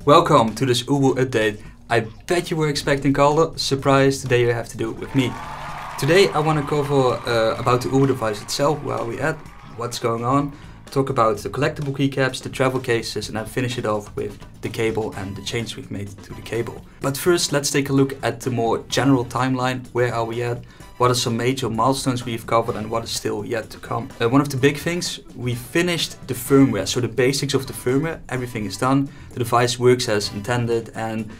Welcome to this UwU update. I bet you were expecting color. Surprise, today you have to do it with me. Today I want to cover about the UwU device itself, where we at, what's going on, talk about the collectible keycaps, the travel cases, and then finish it off with the cable and the changes we've made to the cable. But first, let's take a look at the more general timeline. Where are we at? What are some major milestones we've covered and what is still yet to come? One of the big things, we finished the firmware, so the basics of the firmware, everything is done. The device works as intended and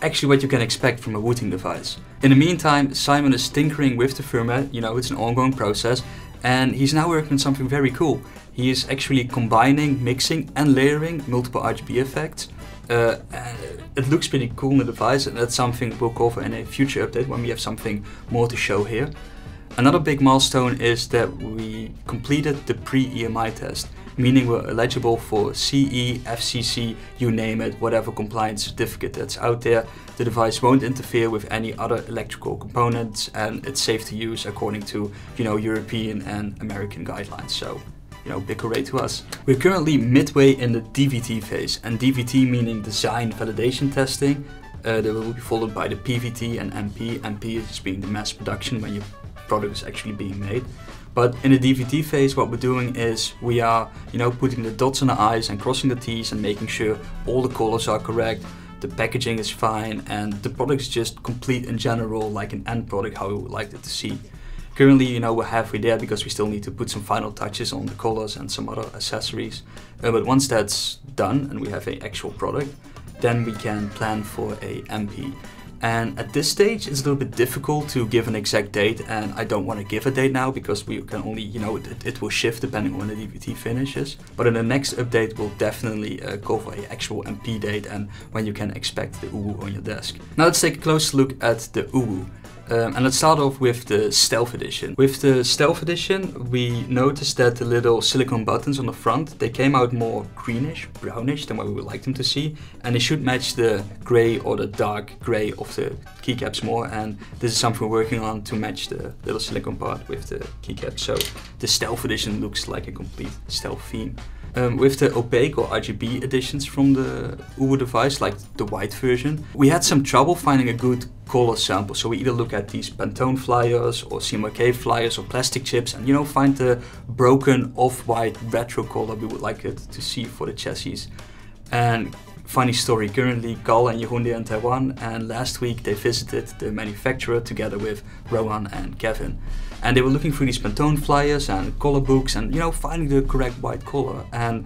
actually what you can expect from a Wooting device. In the meantime, Simon is tinkering with the firmware, it's an ongoing process, and he's now working on something very cool. He is actually combining, mixing and layering multiple RGB effects. It looks pretty cool in the device, and that's something we'll cover in a future update when we have something more to show here. Another big milestone is that we completed the Pre-emi test, meaning we're eligible for CE, FCC, you name it, whatever compliance certificate that's out there. The device won't interfere with any other electrical components, and it's safe to use according to European and American guidelines. So big hooray to us. We're currently midway in the DVT phase, and DVT meaning design validation testing. That will be followed by the PVT and MP. MP is just being the mass production when your product is actually being made. But in the DVT phase, what we're doing is we are, putting the dots on the I's and crossing the T's and making sure all the colors are correct, the packaging is fine, and the product is just complete in general, like an end product, how we would like it to see. Currently, we're halfway there because we still need to put some final touches on the colors and some other accessories. But once that's done and we have an actual product, then we can plan for a MP. And at this stage, it's a little bit difficult to give an exact date, and I don't want to give a date now because we can only, it will shift depending on when the DVT finishes. But in the next update, we'll definitely cover an actual MP date and when you can expect the UwU on your desk. Now let's take a closer look at the UwU. And let's start off with the Stealth edition. With the Stealth edition, we noticed that the little silicone buttons on the front, they came out more greenish, brownish than what we would like them to see. And they should match the gray or the dark gray of the keycaps more. And this is something we're working on to match the little silicone part with the keycaps. So the Stealth edition looks like a complete Stealth theme. With the opaque or RGB editions from the UwU device, like the white version, we had some trouble finding a good color sample. So we either look at these Pantone flyers or CMYK flyers or plastic chips and find the broken off-white retro color we would like it to see for the chassis. And funny story, currently Carl and Jeroen are in Taiwan, and last week they visited the manufacturer together with Rohan and Kevin. And they were looking through these Pantone flyers and color books and finding the correct white color. And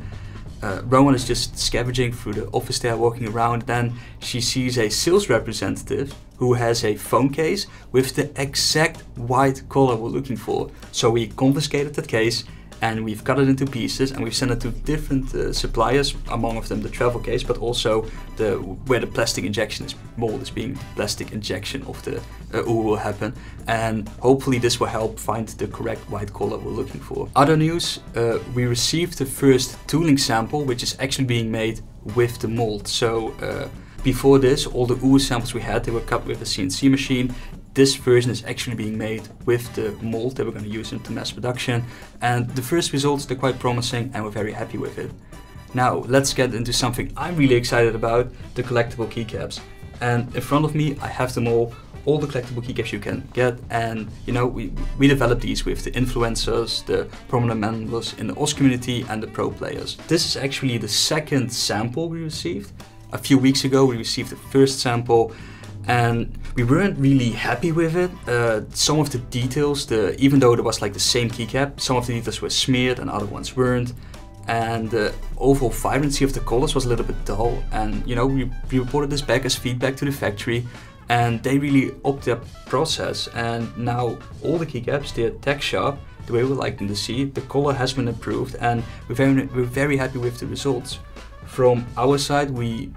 Rohan is just scavenging through the office there, walking around. Then she sees a sales representative who has a phone case with the exact white color we're looking for. So we confiscated that case and we've cut it into pieces and we've sent it to different suppliers, among them the travel case, but also where the plastic injection mold is being the plastic injection of the UwU will happen, and hopefully this will help find the correct white color we're looking for. Other news, we received the first tooling sample, which is actually being made with the mold. So before this, all the UwU samples we had, they were cut with a CNC machine. This version is actually being made with the mold that we're going to use into mass production, and the first results, they're quite promising and we're very happy with it. Now let's get into something I'm really excited about, the collectible keycaps. And in front of me I have them all the collectible keycaps you can get, and we developed these with the influencers, the prominent members in the OS community and the pro players. This is actually the second sample we received. A few weeks ago we received the first sample, and we weren't really happy with it. Some of the details, even though there was like the same keycap, some of the details were smeared and other ones weren't. And the overall vibrancy of the colors was a little bit dull. And we reported this back as feedback to the factory, and they really upped their process. And now all the keycaps, they're tech sharp, the way we like them to see. The color has been improved, and we're very happy with the results. From our side, we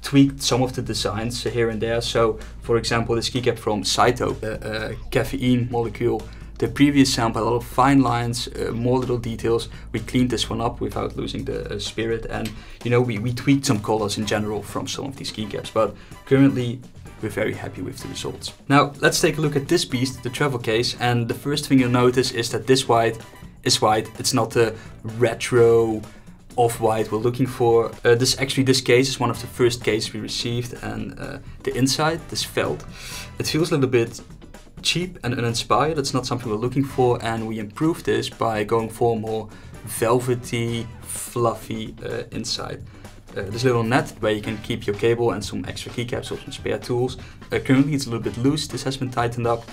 tweaked some of the designs here and there. So for example, this keycap from Saito, the caffeine molecule, the previous sample had a lot of fine lines, more little details. We cleaned this one up without losing the spirit, and we tweaked some colors in general from some of these keycaps, but currently we're very happy with the results. Now let's take a look at this beast, the travel case, and the first thing you'll notice is that this white is white. It's not a retro off-white we're looking for. This case is one of the first cases we received, and the inside, this felt, it feels a little bit cheap and uninspired. It's not something we're looking for, and we improved this by going for a more velvety, fluffy inside. This little net where you can keep your cable and some extra keycaps or some spare tools. Currently it's a little bit loose, this has been tightened up.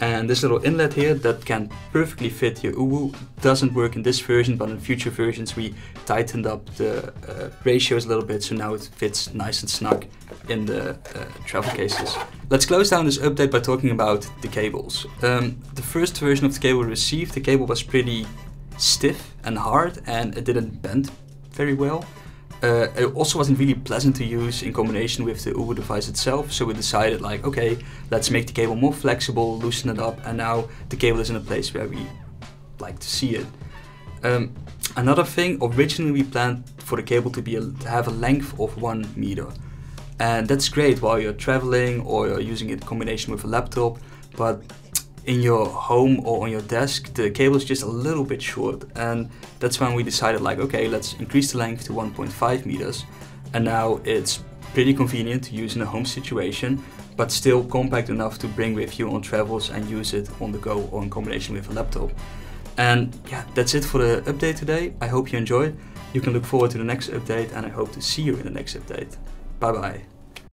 And this little inlet here that can perfectly fit your UwU doesn't work in this version, but in future versions we tightened up the ratios a little bit, so now it fits nice and snug in the travel cases. Let's close down this update by talking about the cables. The first version of the cable we received, the cable was pretty stiff and hard, and it didn't bend very well. It also wasn't really pleasant to use in combination with the UwU device itself, so we decided like, okay, let's make the cable more flexible, loosen it up, and now the cable is in a place where we like to see it. Another thing, originally we planned for the cable to have a length of 1 meter. And that's great while you're traveling or you're using it in combination with a laptop, but in your home or on your desk, the cable is just a little bit short, and that's when we decided like, okay, let's increase the length to 1.5 meters, and now it's pretty convenient to use in a home situation, but still compact enough to bring with you on travels and use it on the go or in combination with a laptop. And yeah, that's it for the update today. I hope you enjoyed. You can look forward to the next update, and I hope to see you in the next update. Bye bye.